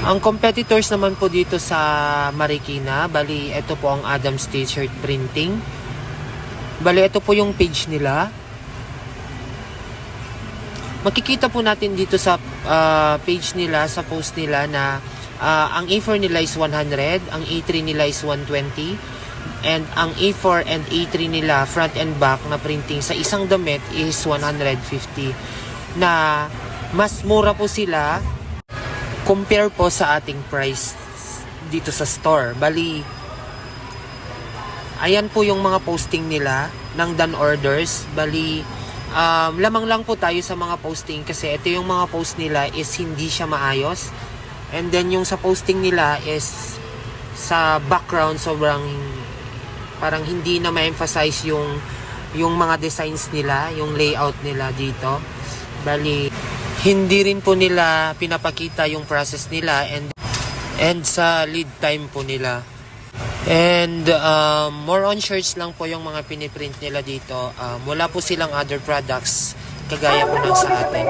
Ang competitors naman po dito sa Marikina, bali ito po ang Adams T-shirt printing. Bali ito po yung page nila. Makikita po natin dito sa page nila, sa post nila na ang A4 nila is 100, ang A3 nila is 120, and ang A4 and A3 nila front and back na printing sa isang damit is 150, na mas mura po sila compare po sa ating price dito sa store. Bali, ayan po yung mga posting nila ng done orders. Bali, lamang lang po tayo sa mga posting kasi ito yung mga post nila is hindi siya maayos. And then yung sa posting nila is sa background sobrang parang hindi na ma-emphasize yung mga designs nila, yung layout nila dito. Bali, hindi rin po nila pinapakita yung process nila and sa lead time po nila. And more on shirts lang po yung mga piniprint nila dito. Wala po silang other products kagaya po ng sa atin.